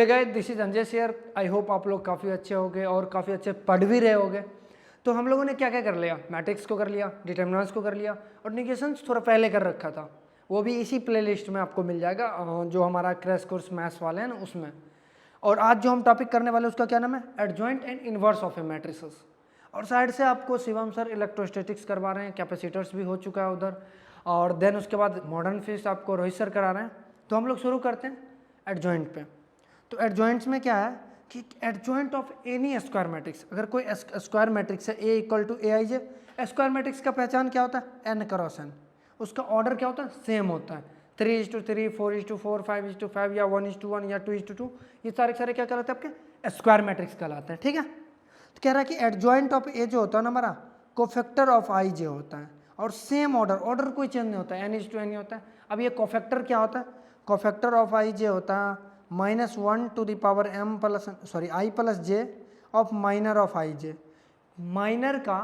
Hey guys, this is Anjay शेयर। I hope आप लोग काफ़ी अच्छे होंगे और काफ़ी अच्छे पढ़ भी रहे होंगे। तो हम लोगों ने क्या क्या कर लिया, मैट्रिक्स को कर लिया, डिटर्मिनेंट्स को कर लिया और निगेशंस थोड़ा पहले कर रखा था। वो भी इसी प्लेलिस्ट में आपको मिल जाएगा जो हमारा क्रैश कोर्स मैथ्स वाले हैं ना उसमें। और आज जो हम टॉपिक करने वाले उसका क्या नाम है, adjoint and inverse of A matrices. और साइड से आपको शिवम सर इलेक्ट्रोस्टैटिक्स करवा रहे हैं, कैपेसिटर्स भी हो चुका है उधर। और देन उसके बाद मॉडर्न फिजिक्स आपको रोहित सर करा रहे हैं। तो हम लोग शुरू करते हैं एडजॉइंट पे। तो एडजॉइंट्स में क्या है कि adjoint of any square matrix, अगर कोई स्क्वायर मैट्रिक्स है A equal to A I J, square matrix का पहचान क्या होता है, एन क्रॉस एन। उसका ऑर्डर क्या होता है, सेम होता है, 3:3, 4:4, 5:5 या 1:1 या 2:2। ये सारे क्या कहलाते हैं, आपके स्क्वायर मैट्रिक्स कहलाते हैं। ठीक है, तो कह रहा है कि एडजॉइंट ऑफ ए जो होता है ना हमारा, कोफैक्टर ऑफ आई जे होता है और सेम ऑर्डर कोई चेंज नहीं होता है, n:n ही होता है। अब ये कोफैक्टर क्या होता है, कोफैक्टर ऑफ आई जे होता है -1 to the power m plus i plus j of minor of i j. Minor का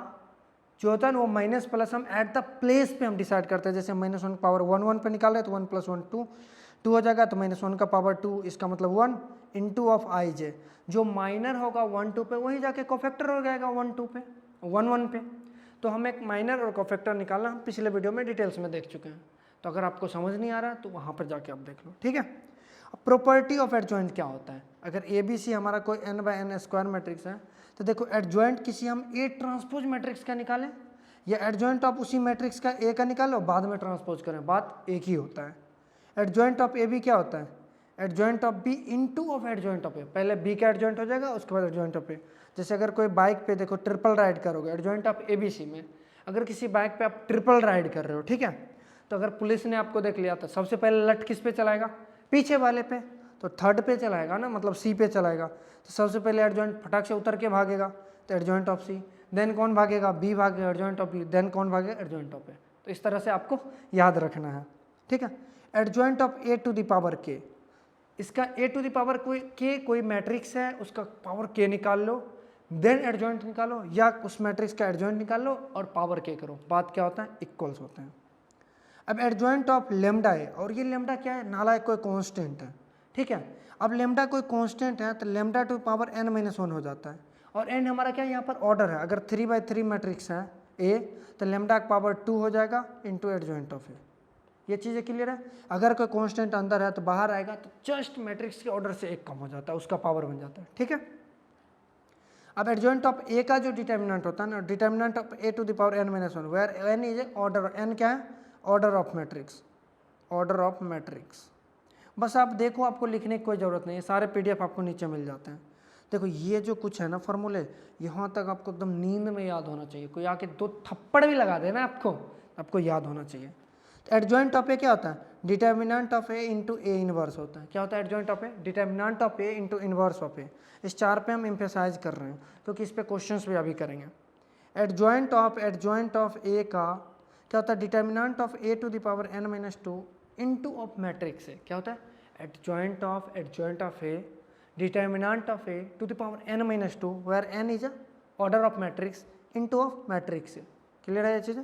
जो होता है ना वो माइनस प्लस हम एट द प्लेस पे हम डिसाइड करते हैं। जैसे -1 पावर 1 पे निकाल रहे तो 1 + 1 2 हो जाएगा, तो -1 का पावर 2 इसका मतलब 1 इंटू ऑफ आई जे। जो माइनर होगा 1 2 पे वही जाके कोफैक्टर हो जाएगा 1 2 पे 1 1 पे। तो हम एक माइनर और कोफैक्टर निकालना हम पिछले वीडियो में डिटेल्स में देख चुके हैं। तो अगर आपको समझ नहीं आ रहा तो वहाँ पर जाके आप देख लो। ठीक है, प्रॉपर्टी ऑफ एडजॉइंट क्या होता है, अगर ए बी सी हमारा कोई n/n स्क्वायर मैट्रिक्स है तो देखो एडजॉइंट किसी हम ए ट्रांसपोज मैट्रिक्स का निकालें या एडजॉइंट ऑफ उसी मैट्रिक्स का ए का निकालो बाद में ट्रांसपोज करें, बात एक ही होता है। एडजॉइंट ऑफ ए बी क्या होता है, adjoint of B into of adjoint of A. पहले बी का एडजॉइंट हो जाएगा उसके बाद एडजॉइंट ऑफ ए। जैसे अगर कोई बाइक पे देखो ट्रिपल राइड करोगे, adjoint of A B C में अगर किसी बाइक पे आप ट्रिपल राइड कर रहे हो, ठीक है, तो अगर पुलिस ने आपको देख लिया तो सबसे पहले लट किस पे चलाएगा, पीछे वाले पे, तो थर्ड पे चलाएगा ना, मतलब सी पे चलाएगा। तो सबसे पहले एडजॉइंट फटाक से उतर के भागेगा तो एडजॉइंट ऑफ सी, देन कौन भागेगा, बी भागेगा, एडजॉइंट ऑफ बी, देन कौन भागेगा, एडजॉइंट ऑफ ए। तो इस तरह से आपको याद रखना है। ठीक है, adjoint of A to the power k, इसका ए टू द पावर कोई मैट्रिक्स है उसका पावर के निकाल लो, देन एडजॉइंट निकालो, या उस मैट्रिक्स का एडजॉइंट निकाल लो और पावर के करो, बात क्या होता है, इक्वल्स होते हैं। अब एडजॉइंट ऑफ लेमडा है, और ये लेमडा क्या है, नाला कोई कांस्टेंट है। ठीक है, अब लेमडा कोई कांस्टेंट है तो लेमडा टू पावर n-1 हो जाता है। और n हमारा क्या है, यहाँ पर ऑर्डर है। अगर 3/3 मैट्रिक्स है ए तो लेमडा का पावर 2 हो जाएगा इंटू एडजॉइंट ऑफ ए। ये चीज़ें क्लियर है। अगर कोई कांस्टेंट अंदर है तो बाहर आएगा तो जस्ट मैट्रिक्स के ऑर्डर से एक कम हो जाता है, उसका पावर बन जाता है। ठीक है, अब एडजॉइंट ऑफ ए का जो डिटर्मिनेंट होता है ना, determinant of A to the power n-1 where n is a order, n क्या है, order of matrix, order of matrix. बस आप देखो, आपको लिखने की कोई ज़रूरत नहीं है, सारे पीडीएफ आपको नीचे मिल जाते हैं। देखो ये जो कुछ है ना फॉर्मूले, यहाँ तक आपको एकदम नींद में याद होना चाहिए। कोई आके 2 थप्पड़ भी लगा देना आपको याद होना चाहिए। तो एडजॉइंट ऑफ ए क्या होता है, determinant of A into A inverse होता है। क्या होता है adjoint of A, determinant of A into inverse of A. इस 4 पे हम एम्फेसाइज कर रहे हैं क्योंकि इस पे क्वेश्चंस भी अभी करेंगे। एडजॉइंट ऑफ ए का क्या होता है, determinant of A to the power n-2 into of matrix है। क्या होता है, adjoint of A determinant of A to the power n-2 where n is a order of matrix into of matrix. Clear है ये चीज़ें।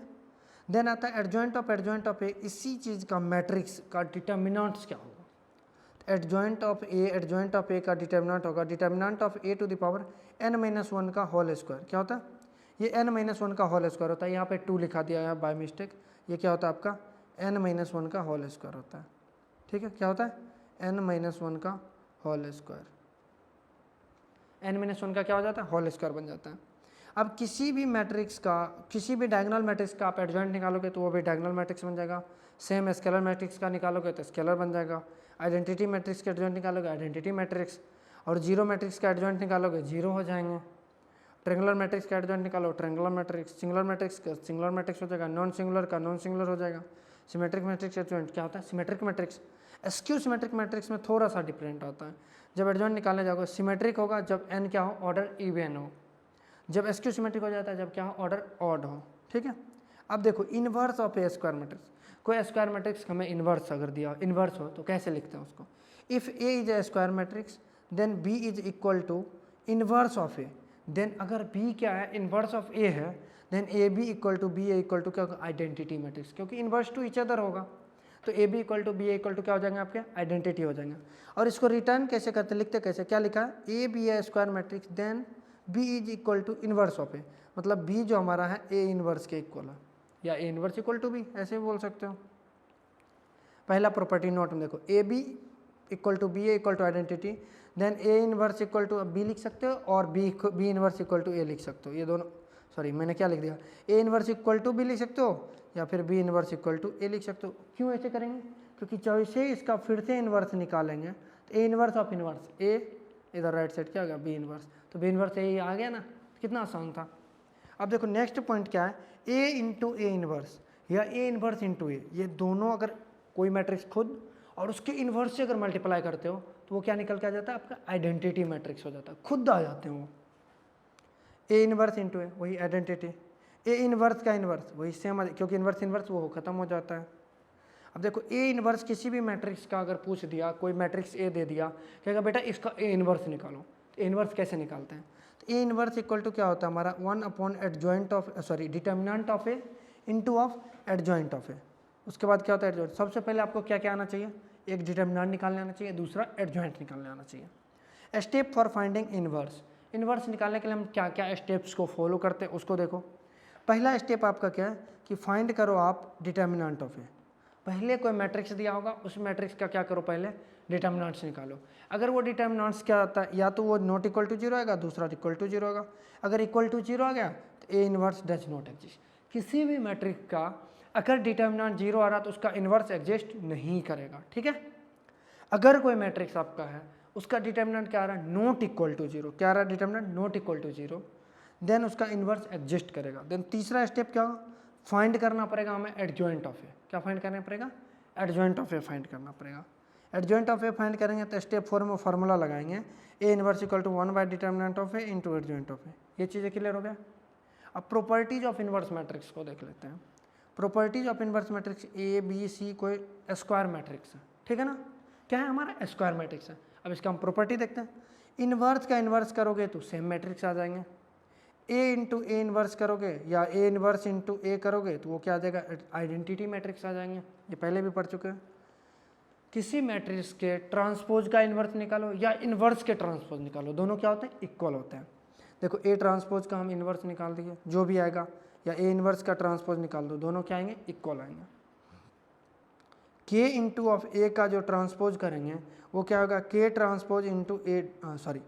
Then आता है adjoint of ए, इसी चीज़ का मैट्रिक्स का डिटर्मिनेंट्स क्या होगा। एडजॉइंट ऑफ ए का डिटर्मिनेंट होगा determinant of A to the power n-1 का होल स्क्वायर। क्या होता है, ये n-1 का होल स्क्वायर होता है। यहाँ पे 2 लिखा दिया है बाय मिस्टेक, ये क्या होता है आपका n-1 का होल स्क्वायर होता है। ठीक है, क्या होता है n-1 का होल स्क्वायर, n-1 का क्या हो जाता है, होल स्क्वायर बन जाता है। अब किसी भी मैट्रिक्स का, किसी भी डायगोनल मैट्रिक्स का आप एडजॉइंट निकालोगे तो वो भी डायगोनल मैट्रिक्स बन जाएगा। सेम स्केलर मैट्रिक्स का निकालोगे तो स्केलर बन जाएगा। आइडेंटिटी मैट्रिक्स का एडजॉइंट निकालोगे आइडेंटिटी मैट्रिक्स, और जीरो मैट्रिक्स का एडजॉइंट निकालोगे जीरो हो जाएंगे। ट्रेंगुलर मैट्रिक्स का एडजॉइंट निकालो ट्रेंगुलर मैट्रिक्स, सिंगुलर मैट्रिक्स का सिंगुलर मैट्रिक्स हो जाएगा, नॉन सिंगुलर का नॉन सिंगुलर हो जाएगा। सिमेट्रिक मैट्रिक्स एडजॉइंट क्या होता है, symmetric matrix. Skew symmetric matrix में थोड़ा सा डिफरेंट होता है। जब एडजॉइंट निकालने जाओगे सिमेट्रिक होगा जब n क्या हो, ऑर्डर इवन हो। जब स्क्यू सिमेट्रिक हो जाता है जब क्या हो, ऑर्डर ऑड हो। ठीक है, अब देखो inverse of a square matrix, कोई स्क्वायर मैट्रिक्स हमें इन्वर्स अगर दिया, इन्वर्स हो तो कैसे लिखते हैं उसको, if A is a square matrix then B is equal to inverse of A. Then अगर बी क्या है, इन्वर्स ऑफ ए है, then A B equal to B A equal to क्या होगा, आइडेंटिटी मैट्रिक्स, क्योंकि इन्वर्स टू ईच अदर होगा। तो A B equal to B equal to क्या हो जाएंगे आपके आइडेंटिटी हो जाएंगे। और इसको रिटर्न कैसे करते, लिखते कैसे, क्या लिखा है, A B A square matrix then B is equal to inverse of A, मतलब बी जो हमारा है ए इनवर्स के इक्वल है, या A inverse equal to B ऐसे भी बोल सकते हो। पहला प्रॉपर्टी नोट में देखो, A B equal to B A equal to identity, then A inverse equal to B लिख सकते हो और B inverse equal to A लिख सकते हो। ये दोनों, सॉरी मैंने क्या लिख दिया, A inverse equal to B लिख सकते हो या फिर B inverse equal to A लिख सकते हो। क्यों ऐसे करेंगे, क्योंकि जैसे इसका फिर से इन्वर्स निकालेंगे तो ए इनवर्स ऑफ इनवर्स ए, इधर राइट साइड क्या हो गया बी इनवर्स, तो बी इनवर्स ए आ गया ना, कितना आसान था। अब देखो नेक्स्ट पॉइंट क्या है, ए इंटू ए इनवर्स या ए इनवर्स इंटू ए, ये दोनों अगर कोई मैट्रिक्स खुद और उसके इन्वर्स से अगर मल्टीप्लाई करते हो तो वो क्या निकल के आ जाता है, आपका आइडेंटिटी मैट्रिक्स हो जाता है, खुद आ जाते हैं वो। ए इनवर्स इंटू ए वही आइडेंटिटी, ए इनवर्स का इनवर्स वही सेम, क्योंकि इनवर्स इनवर्स वो खत्म हो जाता है। अब देखो ए इनवर्स किसी भी मैट्रिक्स का अगर पूछ दिया, कोई मैट्रिक्स ए दे दिया, कहेगा बेटा इसका ए इनवर्स निकालो, तो ए इनवर्स कैसे निकालते हैं, तो ए इनवर्स इक्वल टू क्या होता है हमारा 1 upon adjoint of, sorry determinant of A into of adjoint of A. उसके बाद क्या होता है एडजॉइंट, सबसे पहले आपको क्या क्या आना चाहिए, एक डिटर्मिनेंट निकालने आना चाहिए, दूसरा एडजॉइंट निकालने आना चाहिए। Step for finding inverse, inverse निकालने के लिए हम क्या क्या स्टेप्स को फॉलो करते हैं उसको देखो। पहला स्टेप आपका क्या है कि फाइंड करो आप डिटर्मिनेंट ऑफ ए, पहले कोई मैट्रिक्स दिया होगा उस मैट्रिक्स का क्या करो, पहले डिटर्मिनेंट्स निकालो। अगर वो डिटर्मिनेंट्स क्या आता है, या तो वो नॉट इक्वल टू जीरो आएगा, दूसरा इक्वल टू जीरो होगा। अगर इक्वल टू जीरो आ गया तो A inverse does not exist. किसी भी मैट्रिक्स का अगर डिटर्मिनेंट जीरो आ रहा तो उसका इनवर्स एग्जिस्ट नहीं करेगा, ठीक है। अगर कोई मैट्रिक्स आपका है उसका डिटर्मिनेंट क्या आ रहा है, नॉट इक्वल टू जीरो, क्या आ रहा है determinant not equal to zero, then उसका इनवर्स एग्जिस्ट करेगा। देन तीसरा स्टेप क्या होगा, फाइंड करना पड़ेगा हमें एडजॉइंट ऑफ ए, क्या फाइंड करना पड़ेगा, एडजॉइंट ऑफ ए फाइंड करना पड़ेगा। एडजॉइंट ऑफ ए फाइंड करेंगे तो स्टेप 4 में फार्मूला लगाएंगे, A inverse equal to 1 by determinant of A into adjoint of A. ये चीज़ें क्लियर हो गया। अब प्रॉपर्टीज ऑफ इनवर्स मैट्रिक्स को देख लेते हैं। Properties of inverse matrix, A B C कोई स्क्वायर मैट्रिक्स है, ठीक है ना, क्या है हमारा स्क्वायर मैट्रिक्स है। अब इसका हम प्रॉपर्टी देखते हैं। इनवर्स का इनवर्स करोगे तो सेम मैट्रिक्स आ जाएंगे, ए इंटू ए इनवर्स करोगे या ए इनवर्स इंटू ए करोगे तो वो क्या आ जाएगा, आइडेंटिटी मैट्रिक्स आ जाएंगे। ये पहले भी पढ़ चुके हैं। किसी मैट्रिक्स के ट्रांसपोज का इनवर्स निकालो या इनवर्स के ट्रांसपोज निकालो, दोनों क्या होते हैं, इक्वल होते हैं। देखो ए ट्रांसपोज का हम इनवर्स निकाल दिए, जो भी आएगा, या ए इनवर्स का ट्रांसपोज निकाल दो, दोनों क्या आएंगे, इक्वल आएंगे। के इंटू ऑफ ए का जो ट्रांसपोज करेंगे वो क्या होगा, के ट्रांसपोज इंटू ए, सॉरी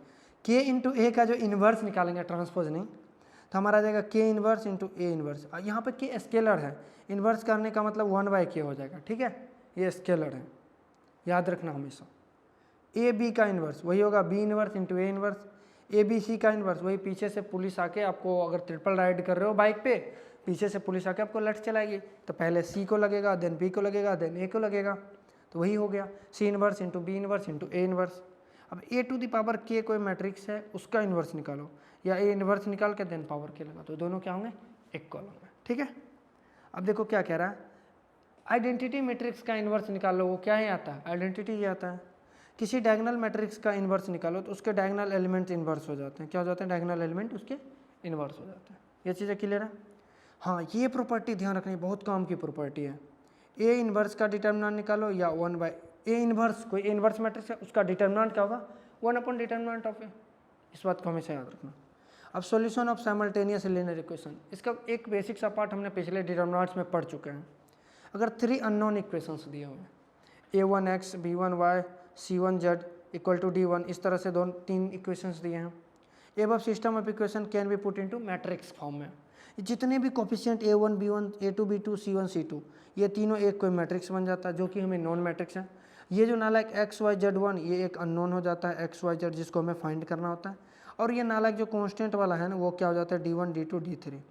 के इंटू ए का जो इनवर्स निकालेंगे, ट्रांसपोज नहीं, तो हमारा आ जाएगा के इनवर्स इंटू ए इनवर्स। यहाँ पे के स्केलर है, इन्वर्स करने का मतलब 1 बाय के हो जाएगा, ठीक है, ये स्केलर है, याद रखना हमेशा। ए बी का इन्वर्स वही होगा B inverse into A inverse. A B C का इन्वर्स वही पीछे से पुलिस आके आपको, अगर ट्रिपल राइड कर रहे हो बाइक पे, पीछे से पुलिस आके आपको लट चलाएगी तो पहले सी को लगेगा, देन बी को लगेगा, देन ए को लगेगा, तो वही हो गया C inverse into B inverse into A inverse. अब ए टू द पावर के कोई मैट्रिक्स है उसका इन्वर्स निकालो, या ए इनवर्स निकाल के देन पावर के लगा, तो दोनों क्या होंगे, इक्वल होंगे, ठीक है। अब देखो क्या कह रहा है, आइडेंटिटी मैट्रिक्स का इन्वर्स निकालो, वो क्या ही आता है, आइडेंटिटी ही आता है। किसी डायगोनल मैट्रिक्स का इन्वर्स निकालो तो उसके डायगोनल एलिमेंट इन्वर्स हो जाते हैं, क्या हो जाते हैं, डायगोनल एलिमेंट उसके इन्वर्स हो जाते हैं। ये चीज़ें क्लियर है। हाँ, ये प्रॉपर्टी ध्यान रखनी, बहुत काम की प्रॉपर्टी है। ए इन्वर्स का डिटर्मिनेंट निकालो या 1 बाय ए इन्वर्स, कोई ए इन्वर्स मैट्रिक्स है उसका डिटर्मिनेंट क्या होगा, 1 अपॉन डिटर्मिनेंट ऑफ ए। इस बात को हमेशा याद रखना। अब solution of simultaneous linear equation, इसका एक बेसिक सा पार्ट हमने पिछले डिटर्मिनेंट्स में पढ़ चुके हैं। अगर 3 अननोन इक्वेशंस दिए हुए हैं, a1x b1y c1z equal to d1, इस तरह से 3 इक्वेशंस दिए हैं। Above system of equation can be put into matrix form में। जितने भी coefficient a1 b1 a2 b2 c1 c2, ये तीनों एक कोई मैट्रिक्स बन जाता है, जो कि हमें नॉन मैट्रिक्स है। ये जो नालायक एक्स वाई जेड 1, ये एक अननोन हो जाता है एक्स वाई जेड, जिसको हमें फाइंड करना होता है। और ये नालायक जो कांस्टेंट वाला है ना, वो क्या हो जाता है, d1 d2 d3।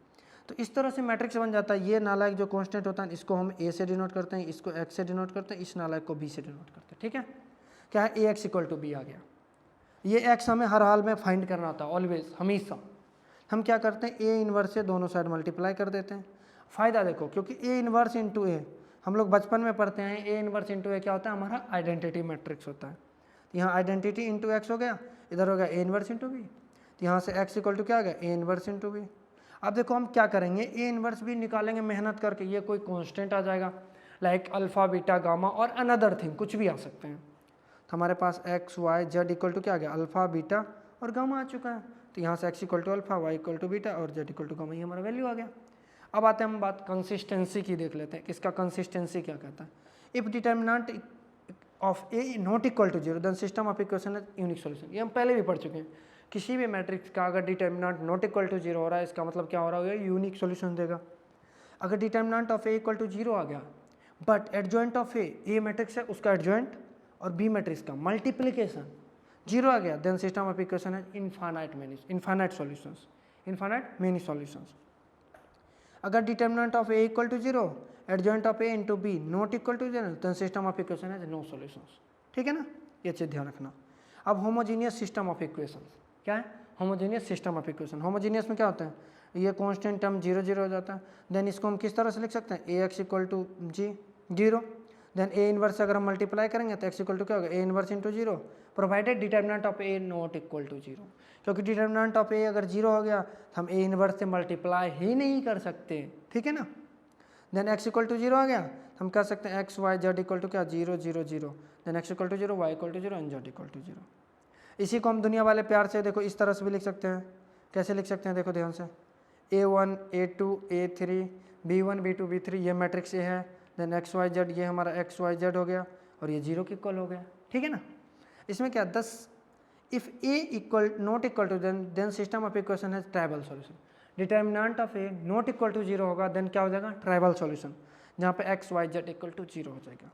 तो इस तरह से मैट्रिक्स बन जाता है। ये नालायक जो कांस्टेंट होता है, इसको हम a से डिनोट करते हैं, इसको x से डिनोट करते हैं, इस नालायक को b से डिनोट करते हैं, ठीक है। क्या है, ax इक्वल टू b आ गया। ये x हमें हर हाल में फाइंड करना होता है, ऑलवेज, हमेशा। हम क्या करते हैं, a इन्वर्स से दोनों साइड मल्टीप्लाई कर देते हैं। फ़ायदा देखो, क्योंकि a इन्वर्स इंटू ए हम लोग बचपन में पढ़ते हैं, a इन्वर्स इंटू ए क्या होता है, हमारा आइडेंटिटी मैट्रिक्स होता है। तो यहाँ आइडेंटिटी इंटू एक्स हो गया, इधर हो गया a इन्वर्स इंटू बी, तो यहाँ से x इक्वल टू क्या आ गया, a इन्वर्स इंटू बी। अब देखो हम क्या करेंगे, ए इन्वर्स भी निकालेंगे मेहनत करके, ये कोई कांस्टेंट आ जाएगा, लाइक अल्फ़ा बीटा गामा और अनदर थिंग, कुछ भी आ सकते हैं। तो हमारे पास X Y Z equal to क्या आ गया, अल्फ़ा बीटा और गामा आ चुका है। तो यहाँ से X equal to alpha, Y equal to beta और जेड इक्वल टू गामा, ये हमारा वैल्यू आ गया। अब आते हैं हम बात कंसिस्टेंसी की, देख लेते हैं इसका कंसिस्टेंसी क्या कहता है। If determinant of A not equal to zero then system of equation is unique solution. ये हम पहले भी पढ़ चुके हैं। किसी भी मैट्रिक्स का अगर determinant not equal to zero हो रहा है, इसका मतलब क्या हो रहा है, यूनिक सॉल्यूशन देगा। अगर determinant of A equal to zero आ गया but adjoint of A matrix है उसका एडजॉइंट और बी मैट्रिक्स का मल्टीप्लिकेशन जीरो आ गया, देन सिस्टम ऑफ इक्वेशन है infinite solutions, infinite many solutions. अगर determinant of A equal to zero adjoint of A into B not equal to zero then system of equation है no solutions. ठीक है ना, ये चीज़ ध्यान रखना। अब होमोजीनियस सिस्टम ऑफ इक्वेशन क्या है, homogeneous system of equation. Homogeneous में क्या होता है, ये कांस्टेंट टर्म जीरो जीरो हो जाता है। देन इसको हम किस तरह से लिख सकते हैं, ए एक्स इक्वल टू जी जीरो, देन ए इनवर्स अगर हम मल्टीप्लाई करेंगे तो एक्स इक्वल टू क्या होगा, A inverse into zero, provided determinant of A not equal to zero. क्योंकि डिटर्मिनेंट ऑफ ए अगर जीरो हो गया तो हम ए इनवर्स से मल्टीप्लाई ही नहीं कर सकते। ठीक है ना, then X equal to zero आ गया, हम कह सकते हैं X Y Z equal to क्या, zero zero zero, then X equal to zero, Y equal to zero and Z equal to zero. इसी को हम दुनिया वाले प्यार से देखो इस तरह से भी लिख सकते हैं। कैसे लिख सकते हैं, देखो ध्यान से, A1 A2 A3 B1 B2 B3 ये मैट्रिक्स ए है, देन एक्स वाई जेड ये हमारा एक्स वाई जेड हो गया और ये जीरो के इक्वल हो गया। ठीक है ना, इसमें क्या 10 if A equal not equal to then system of equation है trivial solution. Determinant of A not equal to zero होगा देन क्या हो जाएगा, ट्राइबल सॉल्यूशन, जहाँ पे X Y Z equal to zero हो जाएगा।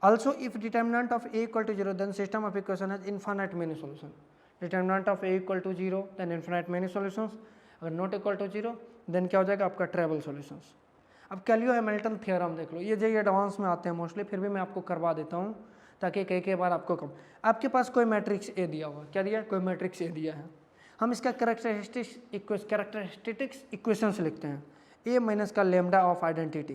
Also, if determinant of a equal to 0, then system of equation has infinite many solutions. Determinant of a equal to 0, then infinite many solutions. अगर not equal to 0, then क्या हो जाएगा आपका treble solutions. अब कैलियो Hamilton theorem देख लो, ये जो advance में आते हैं मोस्टली, फिर भी मैं आपको करवा देता हूँ ताकि कई बार आपको कम। आपके पास कोई मैट्रिक्स ए दिया हुआ, क्या दिया है, कोई मैट्रिक्स ए दिया है, हम इसका कैरेक्टरिस्टिक्स इक्वेशंस लिखते हैं, ए माइनस का लेमडा ऑफ आइडेंटिटी।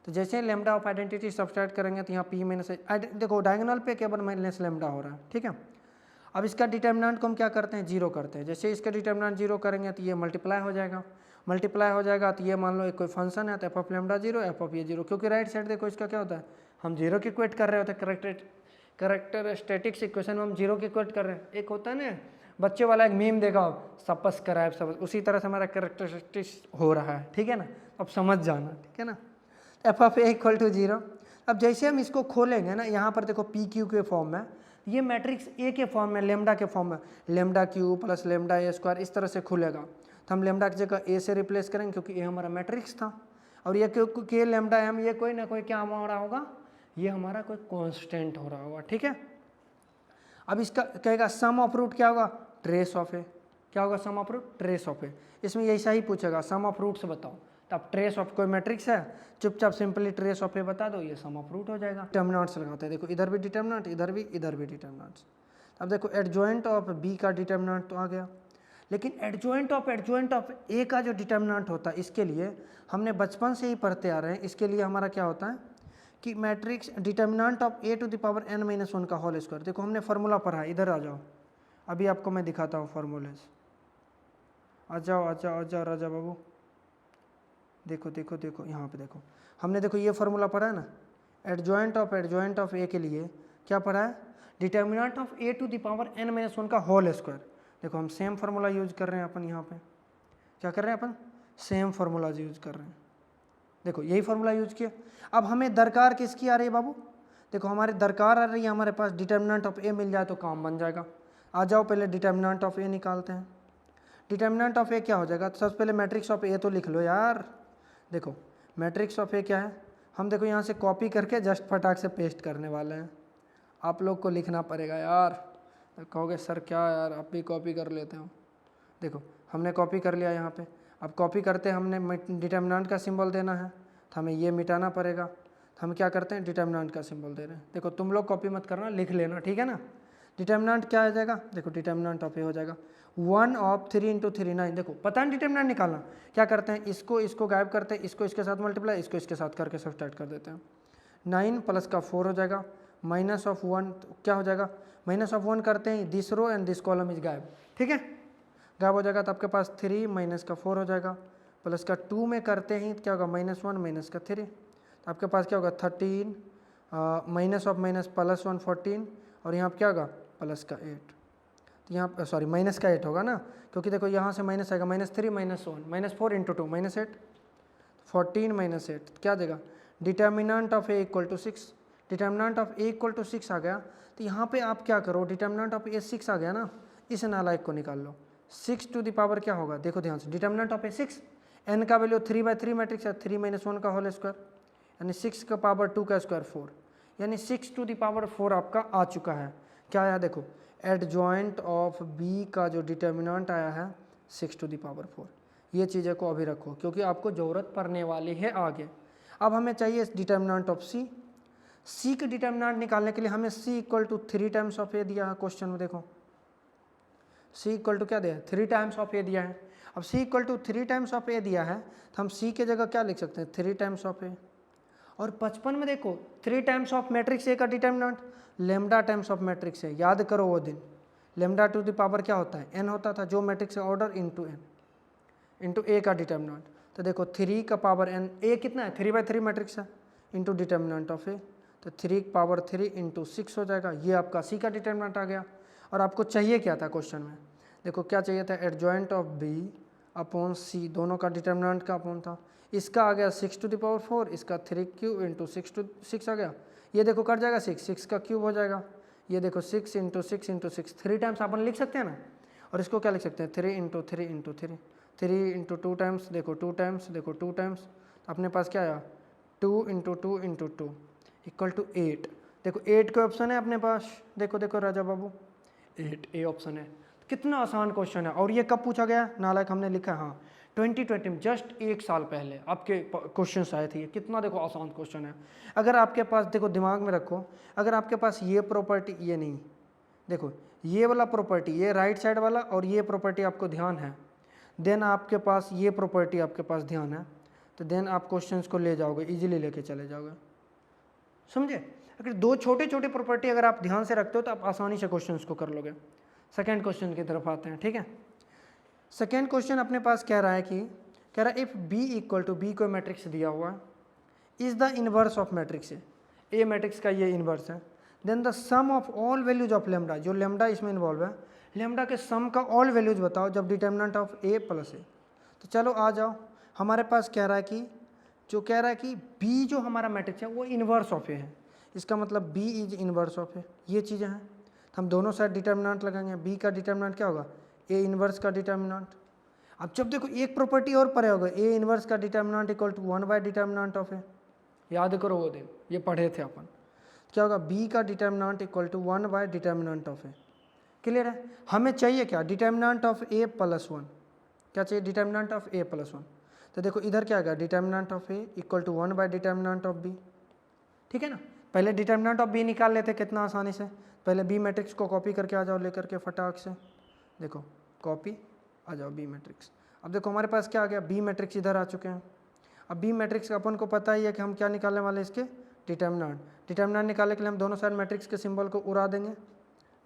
तो जैसे लेमडा ऑफ आइडेंटिटी सब्सट्रैक्ट करेंगे तो यहाँ पी माइनस देखो डायगोनल पे केवल माइनस लेमडा हो रहा है। ठीक है, अब इसका डिटर्मिनेंट को हम क्या करते हैं, जीरो करते हैं। जैसे इसका डिटर्मिनेंट जीरो करेंगे तो ये मल्टीप्लाई हो जाएगा, मल्टीप्लाई हो जाएगा तो ये मान लो एक कोई फंक्शन है तो F of lambda zero, F of ये जीरो, क्योंकि राइट साइड देखो इसका क्या होता है, हम जीरो की इक्वेट कर रहे होते हैं, कैरेक्टरिस्टिक्स इक्वेशन में हम जीरो की इक्वेट कर रहे हैं। एक होता है ना बच्चे वाला एक मीम देखा, सपस कराए सब, उसी तरह से हमारा कैरेक्टरिस्टिक्स हो रहा है। ठीक है ना, अब समझ जाना। ठीक है ना, f of A equal to zero. अब जैसे हम इसको खोलेंगे ना, यहाँ पर देखो पी क्यू के फॉर्म में, ये मैट्रिक्स ए के फॉर्म में, लेमडा के फॉर्म में, lambda Q plus lambda A square इस तरह से खुलेगा। तो हम लेमडा की जगह ए से रिप्लेस करेंगे क्योंकि ए हमारा मैट्रिक्स था, और ये के लेमडा एम ये कोई ना कोई क्या हो रहा होगा, ये हमारा कोई कॉन्स्टेंट हो रहा होगा। ठीक है, अब इसका कहेगा सम ऑफ रूट क्या होगा, ट्रेस ऑफ ए, क्या होगा सम ऑफ रूट, ट्रेस ऑफ ए। इसमें ऐसा ही पूछेगा सम ऑफ रूट से बताओ, तो अब ट्रेस ऑफ कोई मैट्रिक्स है, चुपचाप सिंपली ट्रेस ऑफ ए बता दो, ये सम ऑफ रूट हो जाएगा। डिटर्मिनेंट्स लगाते हैं, देखो इधर भी डिटर्मिनेंट, इधर भी डिटर्मिनेंट्स। अब देखो एडजॉइंट ऑफ बी का डिटर्मिनेंट तो आ गया, लेकिन एडजॉइंट ऑफ ए का जो डिटर्मिनेंट होता है, इसके लिए हमने बचपन से ही पढ़ते आ रहे हैं। इसके लिए हमारा क्या होता है कि matrix determinant of A to the power n minus 1 का होल स्क्वायर। देखो हमने फार्मूला पढ़ा है, इधर आ जाओ, अभी आपको मैं दिखाता हूँ फार्मूलेस। आ जाओ राजा बाबू, देखो यहाँ पे देखो, हमने देखो ये फार्मूला पढ़ा है ना, एडजॉइंट ऑफ ए के लिए क्या पढ़ा है, determinant of A to the power n minus 1 का होल स्क्वायर। देखो हम सेम फार्मूला यूज कर रहे हैं अपन, यहाँ पे क्या कर रहे हैं अपन, सेम फार्मूला यूज कर रहे हैं। देखो यही फार्मूला यूज किया। अब हमें दरकार किसकी आ रही है बाबू, देखो हमारे दरकार आ रही है, हमारे पास डिटर्मिनेंट ऑफ ए मिल जाए तो काम बन जाएगा। आ जाओ पहले डिटर्मिनेंट ऑफ ए निकालते हैं। डिटर्मिनेंट ऑफ ए क्या हो जाएगा, तो सबसे पहले मैट्रिक्स ऑफ ए तो लिख लो यार। देखो मैट्रिक्स ऑफ ए क्या है, हम देखो यहाँ से कॉपी करके जस्ट फटाक से पेस्ट करने वाले हैं, आप लोग को लिखना पड़ेगा यार। तो कहोगे सर क्या यार आप भी कॉपी कर लेते हो। देखो हमने कॉपी कर लिया यहाँ पे, अब कॉपी करते हमने डिटर्मिनेंट का सिंबल देना है तो हमें ये मिटाना पड़ेगा, तो हम क्या करते हैं डिटर्मिनेंट का सिंबल दे रहे हैं। देखो तुम लोग कॉपी मत करना, लिख लेना, ठीक है ना। डिटर्मिनेंट क्या आ जाएगा, देखो डिटर्मिनेंट ऑफ ए हो जाएगा 1 ऑफ 3 इंटू 3 9। देखो पता है डिटर्मिनेंट निकालना, क्या करते हैं इसको गायब करते हैं, इसको इसके साथ मल्टीप्लाई, इसको इसके साथ करके सब्सट्रैक्ट कर देते हैं। 9 प्लस का 4 हो जाएगा, माइनस ऑफ 1 क्या हो जाएगा, माइनस ऑफ 1 करते हैं this row and this column is गायब, ठीक है, गायब हो जाएगा। तो आपके पास 3 माइनस का 4 हो जाएगा, प्लस का 2 में करते हैं क्या होगा, -1 माइनस का 3। तो आपके पास क्या होगा 13 माइनस ऑफ माइनस प्लस 1 14 और यहाँ क्या होगा प्लस का 8। तो यहाँ सॉरी माइनस का 8 होगा ना, क्योंकि देखो यहाँ से माइनस आएगा -3 -1 -4 इंटू 2 -8 14 -8 क्या देगा determinant of A equal to 6। Determinant of A equal to 6 आ गया, तो यहाँ पे आप क्या करो डिटर्मिनेंट ऑफ ए 6 आ गया ना, इस नालायक को निकाल लो। 6 टू द पावर क्या होगा देखो ध्यान से, डिटर्मिनेंट ऑफ ए 6, n का वैल्यू 3/3 मैट्रिक्स है 3 - 1 का होल स्क्वायर यानी 6 का पावर 2 का स्क्वायर 4 यानी 6 टू द पावर 4 आपका आ चुका है। क्या आया देखो एडजॉइंट ऑफ बी का जो डिटर्मिनेंट आया है 6 टू द पावर 4। ये चीज़ें को अभी रखो क्योंकि आपको ज़रूरत पड़ने वाली है आगे। अब हमें चाहिए डिटर्मिनेंट ऑफ सी। सी के डिटर्मिनेंट निकालने के लिए हमें सी इक्वल टू 3 टाइम्स ऑफ ए दिया है क्वेश्चन में। देखो सी इक्वल टू क्या दिया है 3 टाइम्स ऑफ ए दिया है। अब सी इक्वल टू 3 टाइम्स ऑफ ए दिया है तो हम सी के जगह क्या लिख सकते हैं 3 टाइम्स ऑफ ए। और 55 में देखो 3 टाइम्स ऑफ मैट्रिक्स ए का determinant lambda times of matrix ए। याद करो वो दिन लेमडा टू द पावर क्या होता है एन होता था, जो मैट्रिक्स का ऑर्डर इंटू एन इंटू ए का डिटर्मिनेंट। तो देखो 3 का पावर एन, ए कितना है 3/3 मैट्रिक्स है इंटू डिटर्मिनेंट ऑफ ए, तो 3 पावर 3 इंटू 6 हो जाएगा। ये आपका सी का डिटर्मिनेंट आ गया। और आपको चाहिए क्या था क्वेश्चन में, देखो क्या चाहिए था एडजॉइंट ऑफ बी अपॉन सी, दोनों का डिटर्मिनेंट का अपॉन था। इसका आ गया 6 टू द पावर 4, इसका 3 क्यूब इंटू 6 आ गया। ये देखो कट जाएगा 6 का क्यूब हो जाएगा। ये देखो 6 इंटू 6 इंटू 6 3 टाइम्स अपन लिख सकते हैं ना। और इसको क्या लिख सकते हैं 3 इंटू 3 इंटू 3 3 इंटू 2 टाइम्स, देखो 2 टाइम्स, देखो 2 टाइम्स, अपने पास क्या आया 2 इंटू 2 इंटू 2 इक्वल टू 8। देखो 8 का ऑप्शन है अपने पास, देखो देखो राजा बाबू 8 ए ऑप्शन है। कितना आसान क्वेश्चन है। और ये कब पूछा गया नालायक हमने लिखा है हाँ 2020 में, जस्ट 1 साल पहले आपके क्वेश्चन आए थे। ये कितना देखो आसान क्वेश्चन है। अगर आपके पास देखो दिमाग में रखो, अगर आपके पास ये प्रॉपर्टी, ये नहीं देखो ये वाला प्रॉपर्टी, ये राइट साइड वाला और ये प्रॉपर्टी आपको ध्यान है, देन आपके पास ये प्रॉपर्टी आपके पास ध्यान है, तो देन आप क्वेश्चंस को ले जाओगे, इजीली लेके चले जाओगे। समझे। अगर दो छोटे छोटे प्रॉपर्टी अगर आप ध्यान से रखते हो तो आप आसानी से क्वेश्चंस को कर लोगे। सेकेंड क्वेश्चन की तरफ आते हैं, ठीक है। सेकेंड क्वेश्चन अपने पास कह रहा है कि कह रहा है if B equal to, B को मैट्रिक्स दिया हुआ है, is the inverse of matrix A matrix का ये इनवर्स है, then the sum of all values of lambda, जो लेमडा इसमें इन्वॉल्व है, लेमडा के सम का ऑल वैल्यूज बताओ जब determinant of A plus A. तो चलो आ जाओ, हमारे पास कह रहा है कि जो कह रहा है कि बी जो हमारा मैट्रिक्स है वो इनवर्स ऑफ ए है, इसका मतलब B is inverse of A. ये चीज़ें हैं तो हम दोनों साइड डिटर्मिनेंट लगाएंगे। बी का डिटर्मिनेंट क्या होगा ए इनवर्स का डिटर्मिनेंट। अब जब देखो एक प्रॉपर्टी और पढ़े होगा, ए इनवर्स का determinant equal to 1 by determinant of A. याद करो वो दिन ये पढ़े थे अपन। क्या होगा बी का determinant equal to 1 by determinant of A. Clear है। हमें चाहिए क्या डिटर्मिनेंट ऑफ ए प्लस 1। क्या चाहिए डिटर्मिनेंट ऑफ ए प्लस 1। तो देखो इधर क्या आ गया determinant of A equal to 1 by determinant of B. ठीक है ना। पहले डिटर्मिनेंट ऑफ बी निकाल लेते कितना आसानी से। पहले बी मैट्रिक्स को कॉपी करके आ जाओ लेकर के फटाक से, देखो कॉपी आ जाओ बी मैट्रिक्स। अब देखो हमारे पास क्या आ गया बी मैट्रिक्स इधर आ चुके हैं। अब बी मैट्रिक्स अपन को पता ही है कि हम क्या निकालने वाले इसके डिटर्मिनेंट। डिटर्मिनेंट निकालने के लिए हम दोनों साइड मैट्रिक्स के सिंबल को उड़ा देंगे।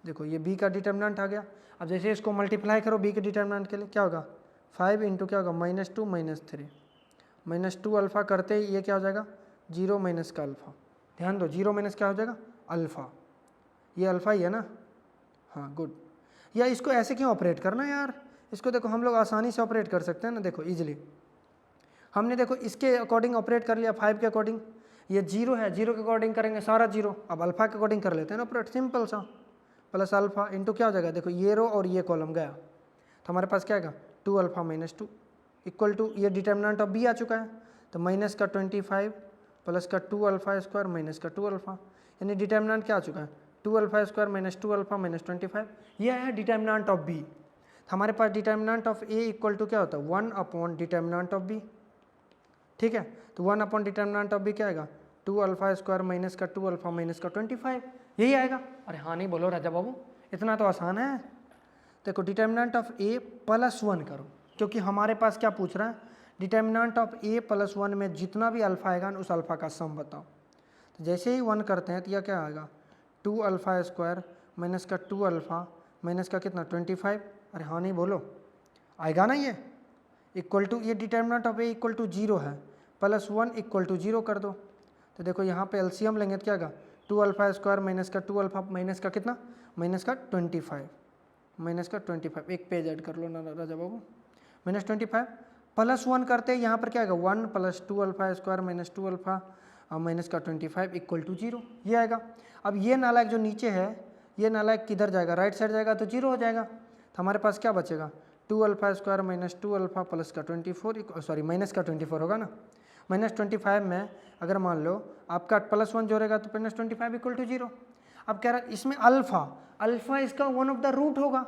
देखो ये बी का डिटर्मिनेंट आ गया। अब जैसे इसको मल्टीप्लाई करो बी के डिटर्मिनेंट के लिए क्या होगा 5 इंटू क्या होगा -2 -3 -2 अल्फ़ा करते ही ये क्या हो जाएगा 0 माइनस का अल्फ़ा। ध्यान दो 0 माइनस क्या हो जाएगा अल्फ़ा। ये अल्फ़ा ही है ना। हाँ गुड। या इसको ऐसे क्यों ऑपरेट करना यार, इसको देखो हम लोग आसानी से ऑपरेट कर सकते हैं ना। देखो इजीली हमने देखो इसके अकॉर्डिंग ऑपरेट कर लिया 5 के अकॉर्डिंग। ये 0 है, 0 के अकॉर्डिंग करेंगे सारा 0। अब अल्फ़ा के अकॉर्डिंग कर लेते हैं ना ऑपरेट, सिंपल सा प्लस अल्फ़ा इंटू क्या हो जाएगा देखो ये रो और ये कॉलम गया तो हमारे पास क्या आएगा 2 अल्फ़ा -2 इक्वल टू ये डिटर्मिनेंट ऑफ बी आ चुका है तो माइनस का 25 प्लस का 2 अल्फ़ा स्क्वायर माइनस का 2 अल्फ़ा, यानी डिटर्मिनेंट क्या आ चुका है 2 अल्फ़ा स्क्वायर -2 अल्फ़ा -25। यह है डिटर्मिनेंट ऑफ बी। हमारे पास determinant of A equal to क्या होता है 1 अपॉन डिटर्मिनेंट ऑफ बी। ठीक है। तो 1 अपॉन डिटर्मिनेंट ऑफ बी क्या आएगा 2 अल्फ़ा स्क्वायर माइनस का 2 अल्फ़ा माइनस का 25, यही आएगा। अरे हाँ नहीं बोलो राजा बाबू, इतना तो आसान है। देखो डिटर्मिनेंट ऑफ ए प्लस 1 करो, क्योंकि हमारे पास क्या पूछ रहा है डिटर्मिनेंट ऑफ ए प्लस 1 में जितना भी अल्फ़ा आएगा उस अल्फ़ा का सम बताओ। तो जैसे ही 1 करते हैं तो यह क्या आएगा 2 अल्फ़ा स्क्वायर माइनस का 2 अल्फ़ा माइनस का कितना 25। अरे हाँ नहीं बोलो आएगा ना ये इक्वल टू ये determinant of A equal to 0 है प्लस 1 इक्वल टू 0 कर दो। तो देखो यहाँ पे एलसीएम लेंगे तो क्या आएगा 2 अल्फा स्क्वायर माइनस का 2 अल्फा माइनस का कितना, माइनस का 25, माइनस का 25, एक पेज ऐड कर लो ना राजा बाबू, माइनस 25 प्लस 1 करते हैं, यहाँ पर क्या आएगा 1 plus 2 alpha square minus 2 alpha minus का 25 इक्वल टू 0, ये आएगा। अब ये नालायक जो नीचे है, ये नालायक किधर जाएगा, राइट साइड जाएगा तो 0 हो जाएगा। तो हमारे पास क्या बचेगा 2 alpha square minus 2 alpha plus का 24, सॉरी माइनस का 24 होगा ना, माइनस 25 में अगर मान लो आपका प्लस 1 जोड़ेगा तो माइनस 25 इक्वल टू 0। अब कह रहा है इसमें अल्फा, अल्फा इसका वन ऑफ द रूट होगा,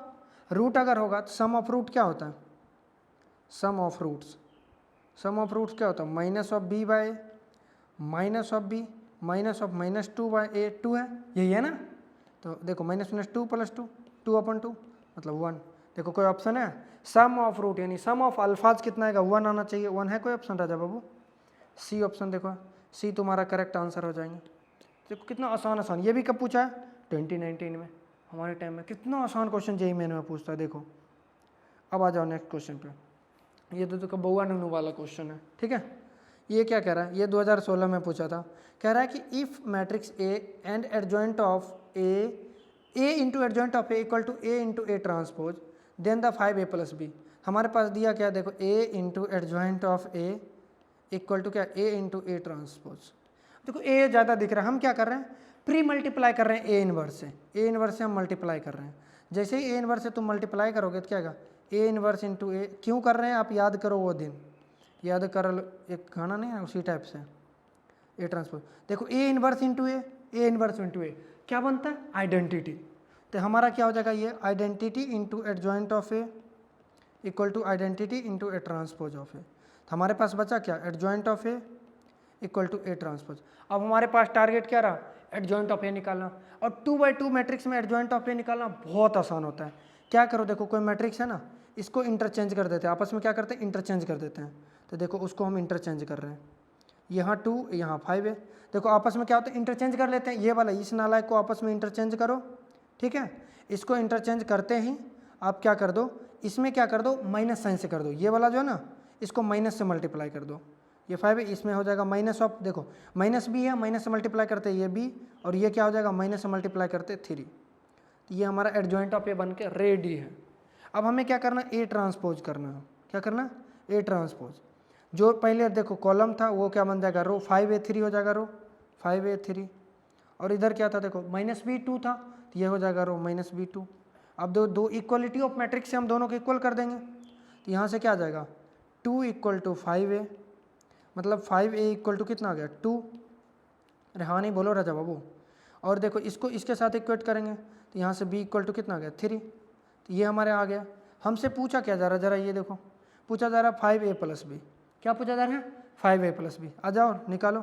रूट अगर होगा तो सम ऑफ रूट क्या होता है, sum of roots, sum of roots क्या होता है minus of B by minus of B minus of minus 2 by A, 2 है, यही है ना। तो देखो माइनस माइनस 2 प्लस 2, 2/2 मतलब 1। देखो कोई ऑप्शन है, सम ऑफ रूट यानी सम ऑफ अल्फाज कितना आएगा 1 आना चाहिए, 1 है कोई option Raja Babu, C option देखो, सी तुम्हारा करेक्ट आंसर हो जाएंगे। देखो कितना आसान आसान, ये भी कब पूछा है 2019 में, हमारे टाइम में कितना आसान क्वेश्चन जेईई मेन में पूछता है। देखो अब आ जाओ नेक्स्ट क्वेश्चन पे, ये तो बउआ नन्नू वाला क्वेश्चन है, ठीक है। ये क्या कह रहा है, ये 2016 में पूछा था, कह रहा है कि if matrix A and adjoint of A into adjoint of A equal to A into A transpose then the 5a plus B. हमारे पास दिया क्या, देखो A into adjoint of A equal to क्या, ए इंटू ए ट्रांसपोज। देखो ए ज़्यादा दिख रहा है, हम क्या कर रहे हैं प्री मल्टीप्लाई कर रहे हैं ए इनवर्स से, ए इनवर्स से हम मल्टीप्लाई कर रहे हैं। जैसे ही ए इनवर्स से तुम मल्टीप्लाई करोगे तो क्या आएगा ए इनवर्स इंटू ए, क्यों कर रहे हैं आप याद करो, वो दिन याद कर लो, एक गाना नहीं है उसी टाइप से, ए ट्रांसपोज। देखो A inverse into A, A inverse into A क्या बनता है आइडेंटिटी, तो हमारा क्या हो जाएगा ये identity into adjoint of A equal to identity into A transpose of A. तो हमारे पास बचा क्या adjoint of A equal to A transpose. अब हमारे पास टारगेट क्या रहा एडजॉइंट ऑफ ए निकालना, और 2/2 मैट्रिक्स में एडजॉइंट ऑफ ए निकालना बहुत आसान होता है। क्या करो, देखो कोई मैट्रिक्स है ना, इसको इंटरचेंज कर देते हैं, आपस में क्या करते हैं इंटरचेंज कर देते हैं। तो देखो उसको हम इंटरचेंज कर रहे हैं, यहाँ 2 यहाँ 5 है, देखो आपस में क्या होता है इंटरचेंज कर लेते हैं, ये वाला इस नालायक को आपस में इंटरचेंज करो, ठीक है। इसको इंटरचेंज करते ही आप क्या कर दो, इसमें क्या कर दो माइनस साइन से कर दो, ये वाला जो है ना इसको माइनस से मल्टीप्लाई कर दो, ये 5 है, इसमें हो जाएगा माइनस ऑफ, देखो माइनस बी है, माइनस से मल्टीप्लाई करते हैं ये बी, और ये क्या हो जाएगा माइनस से मल्टीप्लाई करते 3। तो ये हमारा एडजॉइंट ऑफ ए बन के रेडी है। अब हमें क्या करना ए ट्रांसपोज करना है, क्या करना ए ट्रांसपोज। जो पहले देखो कॉलम था वो क्या बन जाएगा रो, 5a3 हो जाएगा रो 5a3, और इधर क्या था देखो माइनस b2 था, तो ये हो जाएगा रो माइनस b2। अब दो इक्वलिटी ऑफ मैट्रिक्स से हम दोनों को इक्वल कर देंगे, तो यहाँ से क्या आ जाएगा 2 इक्वल टू 5a, मतलब 5a इक्वल टू कितना आ गया 2, अरे हाँ नहीं बोलो राजा बाबू। और देखो इसको इसके साथ इक्वेट करेंगे तो यहाँ से b इक्वल टू कितना आ गया 3, तो ये हमारे आ गया। हमसे पूछा क्या जा रहा है, जरा ये देखो पूछा जा रहा है 5a प्लस बी, क्या पूछा जा रहा है 5a प्लस बी, आ जाओ निकालो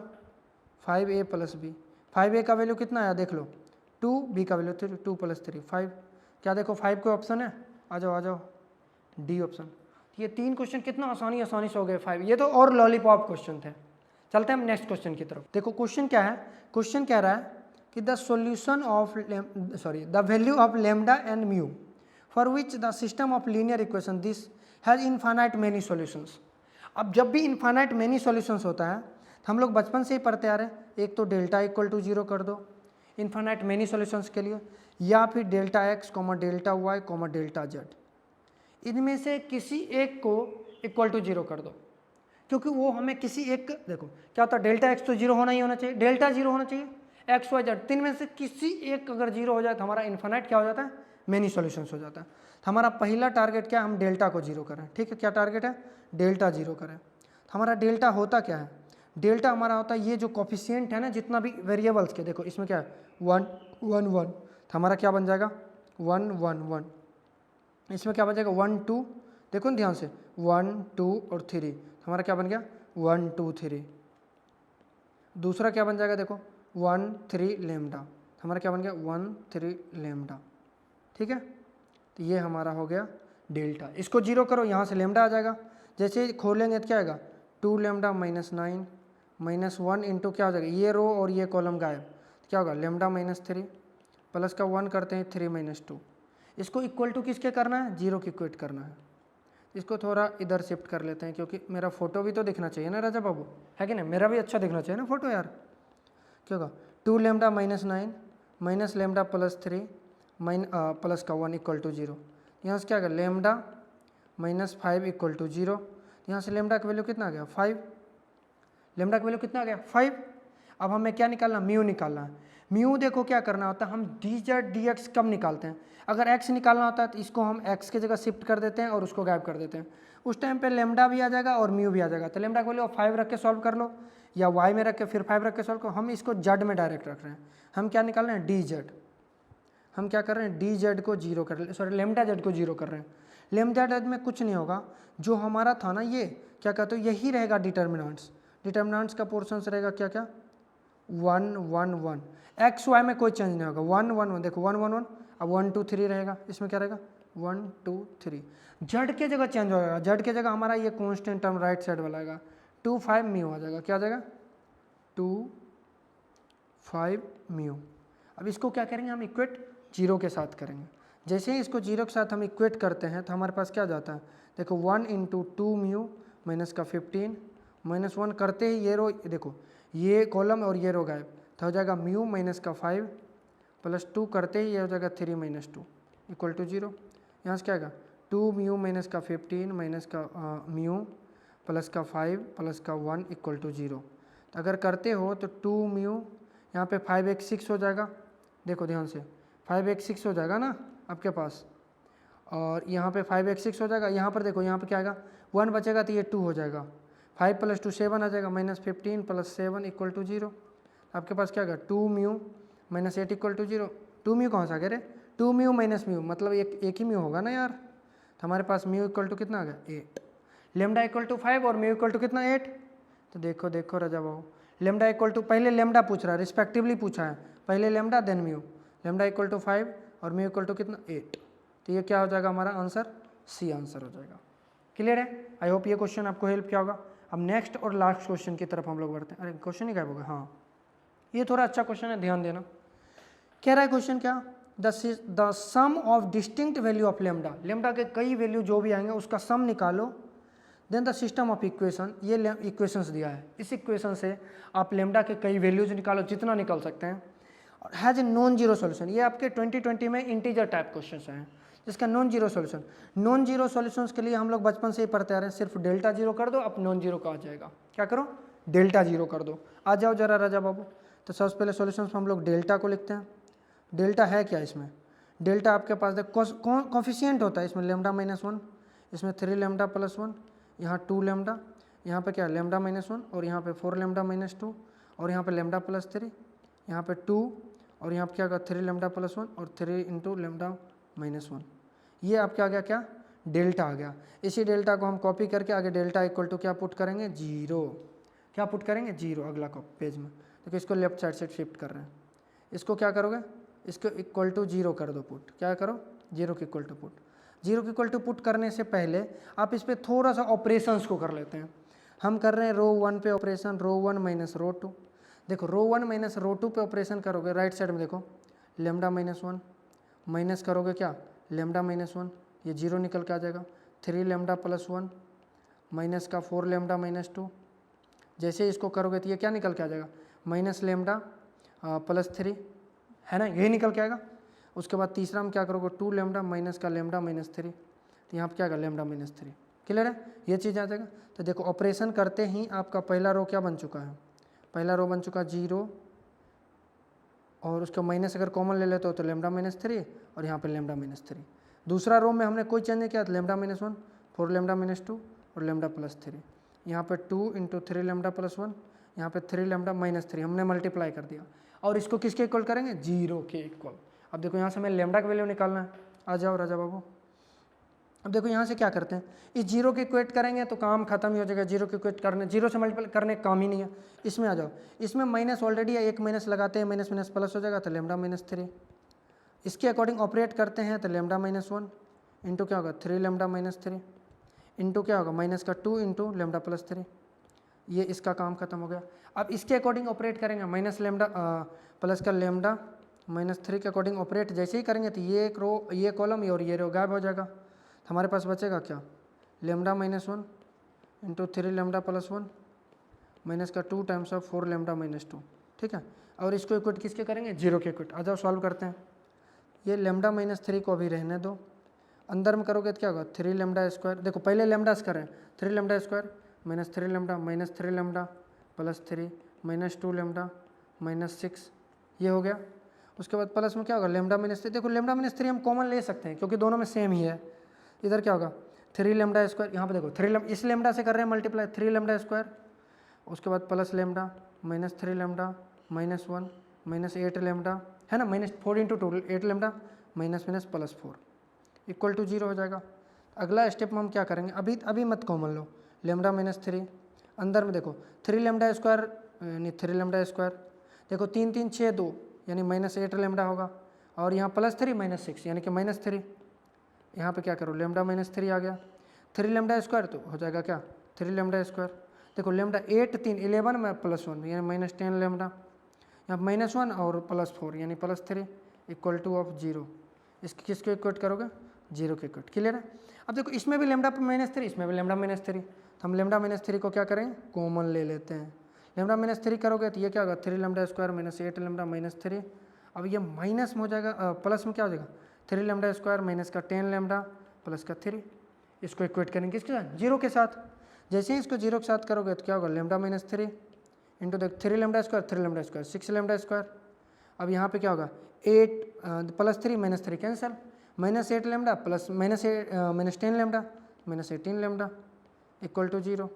5a प्लस बी। 5a का वैल्यू कितना आया देख लो 2, b का वैल्यू 3, 2 + 3 5, क्या देखो 5 कोई ऑप्शन है, आ जाओ डी ऑप्शन। ये 3 क्वेश्चन कितना आसानी से हो गए 5, ये तो और लॉलीपॉप क्वेश्चन थे। चलते हैं हम नेक्स्ट क्वेश्चन की तरफ। देखो क्वेश्चन क्या है, क्वेश्चन कह रहा है कि the solution of the value of lambda and mu for which the system of linear equation this has infinite many solutions. अब जब भी इनफाइनाइट मेनी सॉल्यूशंस होता है तो हम लोग बचपन से ही पढ़ते आ रहे हैं, एक तो डेल्टा इक्वल टू 0 कर दो इनफाइनाइट मेनी सॉल्यूशंस के लिए, या फिर delta x comma delta y comma delta z, इनमें से किसी एक को इक्वल टू 0 कर दो, क्योंकि वो हमें किसी एक, देखो क्या होता है डेल्टा एक्स तो 0 होना ही होना चाहिए, डेल्टा 0 होना चाहिए, एक्स वाई जेड 3 में से किसी एक अगर 0 हो जाए तो हमारा इनफाइनाइट क्या हो जाता है मेनी सॉल्यूशंस हो जाता है। तो हमारा पहला टारगेट क्या है, हम डेल्टा को 0 करें, ठीक है। क्या टारगेट है डेल्टा 0 करें। तो हमारा डेल्टा होता क्या है, डेल्टा हमारा होता है ये जो कॉफिशिएंट है ना जितना भी वेरिएबल्स के, देखो इसमें क्या है 1 1 1, तो हमारा क्या बन जाएगा 1 1 1, इसमें क्या बन जाएगा 1 2, देखो ना ध्यान से 1 2 और 3, हमारा क्या बन गया 1 2 3। दूसरा क्या बन जाएगा देखो 1 3 लैम्डा, हमारा क्या बन गया 1 3 लैम्डा, ठीक है। तो ये हमारा हो गया डेल्टा, इसको 0 करो यहाँ से लैम्डा आ जाएगा, जैसे खोलेंगे तो क्या आएगा 2 लैम्डा -9 -1 इंटू क्या हो जाएगा ये रो और ये कॉलम गायब, तो क्या होगा लैम्डा -3 प्लस का 1 करते हैं 3 - 2, इसको इक्वल टू किसके करना है 0 की इक्वेट करना है। इसको थोड़ा इधर शिफ्ट कर लेते हैं क्योंकि मेरा फोटो भी तो दिखना चाहिए ना राजा बाबू, है कि नहीं, मेरा भी अच्छा दिखना चाहिए ना फोटो यार। क्या होगा 2 lambda minus 9 minus lambda plus 3 plus का 1 इक्वल टू 0। यहाँ से क्या होगा लेमडा माइनस 5 इक्वल टू 0। यहाँ से लेमडा का वैल्यू कितना आ गया 5, लेमडा का वैल्यू कितना आ गया 5। अब हमें क्या निकालना, म्यू निकालना है। म्यू देखो क्या करना होता है, हम डी जेड डी एक्स कब निकालते हैं, अगर एक्स निकालना होता है तो इसको हम एक्स की जगह शिफ्ट कर देते हैं और उसको गायब कर देते हैं। उस टाइम पे लेमडा भी आ जाएगा और म्यू भी आ जाएगा। तो लेमडा को वैल्यू 5 रख के सॉल्व कर लो, या वाई में रख के फिर 5 रख के सॉल्व करो। हम इसको जेड में डायरेक्ट रख रहे हैं। हम क्या निकाल रहे हैं डी जेड, हम क्या कर रहे हैं डी जेड को जीरो कर रहे हैं, सॉरी लेमडा जेड को जीरो कर रहे हैं। लेमडा जेड में कुछ नहीं होगा, जो हमारा था ना ये क्या कहते हो यही रहेगा डिटर्मिनेंट्स। डिटर्मिनेंट्स का पोर्शन रहेगा क्या क्या 1 1 1। एक्स वाई में कोई चेंज नहीं होगा 1 1 1। देखो 1 1 1, अब 1 2 3 रहेगा, इसमें क्या रहेगा 1 2 3। जेड के जगह चेंज हो जाएगा, जेड के जगह हमारा ये कॉन्स्टेंट टर्म राइट साइड वाला आएगा 2 5 म्यू आ जाएगा। क्या आ जाएगा 2 5 म्यू। अब इसको क्या करेंगे हम इक्वेट जीरो के साथ करेंगे। जैसे ही इसको जीरो के साथ हम इक्वेट करते हैं तो हमारे पास क्या जाता है, देखो 1 इंटू 2 म्यू माइनस का 15 माइनस 1 करते ही ये रो, देखो ये कॉलम और ये रो गायब, तो हो जाएगा म्यू माइनस का 5 प्लस 2 करते ही ये हो जाएगा 3 माइनस 2 इक्वल टू 0। यहाँ से क्या आएगा 2 म्यू माइनस का 15 माइनस का म्यू प्लस का 5 प्लस का 1 इक्वल टू 0। तो अगर करते हो तो 2 म्यू, यहाँ पे 5 एक 6 हो जाएगा, देखो ध्यान से 5 एक 6 हो जाएगा ना आपके पास, और यहाँ पे 5 एक 6 हो जाएगा। यहाँ पर देखो यहाँ पे क्या आएगा 1 बचेगा तो ये 2 हो जाएगा, 5 प्लस 2 7 आ जाएगा, माइनस 15 प्लस 7 इक्वल टू 0। आपके पास क्या आएगा 2 mu minus 8 equal to 0। 2 mu कहाँ से आ गया रे, 2 म्यू माइनस म्यू मतलब एक ही म्यू होगा ना यार। तो हमारे पास म्यू इक्वल टू कितना आ गया 8, लेमडा इक्वल टू 5 और म्यू इक्वल टू कितना 8। तो देखो देखो राजा बाबू, लेमडा इक्वल टू, पहले लेमडा पूछ रहा है रिस्पेक्टिवली पूछा है, पहले lambda then mu, lambda equal to 5 और म्यू इक्वल टू कितना 8। तो ये क्या हो जाएगा हमारा आंसर, सी आंसर हो जाएगा। क्लियर है, आई होप ये क्वेश्चन आपको हेल्प किया होगा। अब नेक्स्ट और लास्ट क्वेश्चन की तरफ हम लोग बढ़ते हैं। अरे क्वेश्चन ही गायब होगा, हाँ ये थोड़ा अच्छा क्वेश्चन है, ध्यान देना। कह रहा है क्वेश्चन क्या, the sum of distinct value of lambda, lambda के कई वैल्यू जो भी आएंगे उसका सम निकालो, then the system of equation, ये इक्वेशंस दिया है, इस इक्वेशन से आप लेमडा के कई वैल्यूज निकालो जितना निकाल सकते हैं, और has a non zero solution. ये आपके 2020 में इंटीजर टाइप क्वेश्चन हैं जिसका non zero solution. Non zero solutions के लिए हम लोग बचपन से ही पढ़ते आ रहे हैं, सिर्फ डेल्टा जीरो कर दो अब नॉन जीरो का आ जाएगा। क्या करो डेल्टा जीरो कर दो, आ जाओ जरा राजा बाबू। तो सबसे पहले सोल्यूशन में हम लोग डेल्टा को लिखते हैं। डेल्टा है क्या इसमें, डेल्टा आपके पास देखो कॉफिशिएंट होता है इसमें लेमडा माइनस 1, इसमें 3 लेमडा प्लस 1, यहाँ 2 लेमडा, यहाँ पे क्या लेमडा माइनस 1 और यहाँ पे 4 लेमडा माइनस 2 और यहाँ पे लेमडा प्लस 3, यहाँ पे 2 और यहाँ पे क्या होगा 3 लेमडा प्लस 1 और 3 इंटू लेमडा माइनस 1। ये आपके आ गया क्या डेल्टा आ गया। इसी डेल्टा को हम कॉपी करके आगे डेल्टा इक्वल टू क्या पुट करेंगे 0, क्या पुट करेंगे 0 अगला पेज में। तो इसको लेफ्ट साइड से शिफ्ट कर रहे हैं, इसको क्या करोगे इसको इक्वल टू 0 कर दो पुट, क्या करो 0 के इक्वल टू पुट। 0 के इक्वल टू पुट करने से पहले आप इस पर थोड़ा सा ऑपरेशंस को कर लेते हैं। हम कर रहे हैं रो 1 पे ऑपरेशन, रो 1 माइनस रो 2। देखो रो 1 माइनस रो 2 पे ऑपरेशन करोगे, राइट साइड में देखो लेमडा माइनस 1 माइनस करोगे क्या लेमडा माइनस 1, ये 0 निकल के आ जाएगा। 3 लेमडा प्लस 1 माइनस का 4 लेमडा माइनस 2, जैसे इसको करोगे तो ये क्या निकल के आ जाएगा माइनस लेमडा प्लस 3, है ना, यही निकल के आएगा। उसके बाद तीसरा में क्या करोगे 2 लेमडा माइनस का लेमडा माइनस 3, तो यहाँ पर क्या आएगा लेमडा माइनस 3। क्लियर है, ये चीज़ आ जाएगा। तो देखो ऑपरेशन करते ही आपका पहला रो क्या बन चुका है, पहला रो बन चुका 0 और उसका माइनस अगर कॉमन ले लेते हो तो लेमडा माइनस 3 और यहाँ पे लेमडा माइनस 3। दूसरा रो में हमने कोई चेंज नहीं किया, लेमडा माइनस 1 4 लेमडा माइनस 2 और लेमडा प्लस 3। यहाँ पे 2 इंटू 3 लेमडा प्लस 1, यहाँ पे 3 लेमडा माइनस 3 हमने मल्टीप्लाई कर दिया और इसको किसके इक्वल करेंगे 0 के इक्वल। अब देखो यहाँ से हमें लेमडा का वैल्यू निकालना है, आ जाओ राजा बाबू। अब देखो यहाँ से क्या करते हैं, इस 0 के इक्वेट करेंगे तो काम खत्म ही हो जाएगा। 0 के इक्वेट करने 0 से मल्टीप्लाई करने का काम ही नहीं है। इसमें आ जाओ, इसमें माइनस ऑलरेडी है, एक माइनस लगाते हैं माइनस माइनस प्लस हो जाएगा तो लेमडा माइनस 3। इसके अकॉर्डिंग ऑपरेट करते हैं तो लेमडा माइनस 1 इंटू क्या होगा 3 लेमडा माइनस 3 इंटू क्या होगा माइनस का 2 इंटू लेमडा प्लस 3। ये इसका काम खत्म हो गया। अब इसके अकॉर्डिंग ऑपरेट करेंगे माइनस लेमडा प्लस का लेमडा माइनस 3 के अकॉर्डिंग ऑपरेट जैसे ही करेंगे तो ये एक रो ये कॉलम और ये रो गायब हो जाएगा। हमारे पास बचेगा क्या lambda minus 1 into 3 lambda plus 1 minus का 2 टाइम्स ऑफ 4 लेमडा माइनस 2। ठीक है, और इसको इक्वट किसके करेंगे, 0 के इक्वट। आ जाओ सॉल्व करते हैं। ये लेमडा माइनस 3 को अभी रहने दो, अंदर में करोगे तो क्या होगा 3 लेमडा स्क्वायर। देखो पहले लेमडास करें, 3 lambda square minus 3 lambda minus 3 lambda plus 3 minus 2 lambda minus 6, ये हो गया। उसके बाद प्लस में क्या होगा लेमडा माइनस 3। देखो लेमडा माइनस 3 हम कॉमन ले सकते हैं क्योंकि दोनों में सेम ही है। इधर क्या होगा 3 लेमडा स्क्वायर, यहाँ पे देखो 3 इस लेमडा से कर रहे हैं मल्टीप्लाई 3 लेमडा स्क्वायर, उसके बाद plus lambda minus 3 lambda minus 1 minus 8 lambda है ना, minus 4 into 2 8 lambda minus minus plus 4 equal to 0 हो जाएगा। अगला स्टेप में हम क्या करेंगे, अभी मत कॉमन लो, लेमडा माइनस 3 अंदर में देखो 3 लेमडा स्क्वायर नहीं 3 लेमडा स्क्वायर, देखो 3 3 6 2 यानी माइनस 8 लेमडा होगा, और यहाँ प्लस 3 माइनस 6 यानी कि माइनस 3। यहाँ पे क्या करो लेमडा माइनस 3 आ गया, 3 लेमडा स्क्वायर तो हो जाएगा क्या 3 लेमडा स्क्वायर। देखो लेमडा 8 3 11 में प्लस 1 यानी माइनस 10 लेमडा, यहाँ माइनस 1 और प्लस 4 यानी प्लस 3 इक्वल टू ऑफ 0। इसकी किसको इक्वट करोगे 0 के इक्वट, क्लियर है। अब देखो इसमें भी लेमडा माइनस 3 इसमें भी लेमडा माइनस 3, तो हम लेमडा माइनस 3 को क्या करेंगे कॉमन ले लेते हैं। लेमडा माइनस 3 करोगे तो ये क्या होगा 3 lambda square minus 8 lambda minus 3। अब ये माइनस में हो जाएगा प्लस में क्या हो जाएगा 3 लेमडा स्क्वायर माइनस का 10 लेमडा प्लस का 3, इसको इक्वेट करेंगे किसके साथ 0 के साथ। जैसे ही इसको 0 के साथ करोगे तो क्या होगा लेमडा माइनस 3 इंटू देख 3 lambda square 3 lambda square 6 lambda square. अब यहाँ पे क्या होगा 8 plus 3 minus 3 cancel, minus 8 lambda plus minus 10 lambda minus 18 lambda equal to 0।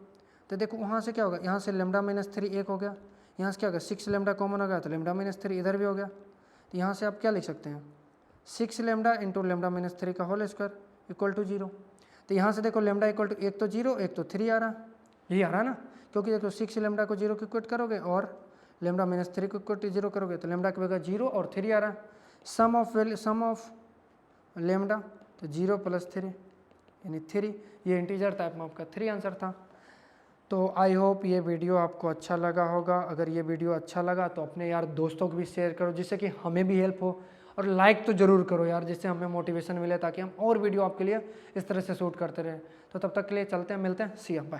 तो देखो वहाँ से क्या होगा, यहाँ से लेमडा माइनस 3 1 हो गया, यहाँ से क्या होगा 6 लेमडा कॉमन हो गया तो लेमडा माइनस 3 इधर भी हो गया। तो यहाँ से आप क्या लिख सकते हैं 6 लेमडा इंटू लेमडा माइनस 3 का होल स्क्वायर इक्वल टू 0। तो यहाँ से देखो लेमडा इक्वल टू एक तो 0 एक तो 3 आ रहा, यही आ रहा ना, क्योंकि देखो 6 लेमडा को 0 को इक्वेट करोगे और लेमडा माइनस 3 को इक्वेट 0 करोगे तो लेमडा की जगह 0 और 3 आ रहा है। सम ऑफ लेमडा तो 0 प्लस 3 यानी 3, ये इंटीजर टाइप में आपका 3 आंसर था। तो आई होप ये वीडियो आपको अच्छा लगा होगा। अगर ये वीडियो अच्छा लगा तो अपने यार दोस्तों को भी शेयर करो जिससे कि हमें भी हेल्प हो, और लाइक तो ज़रूर करो यार जिससे हमें मोटिवेशन मिले ताकि हम और वीडियो आपके लिए इस तरह से शूट करते रहें। तो तब तक के लिए चलते हैं, मिलते हैं, सी या बाय।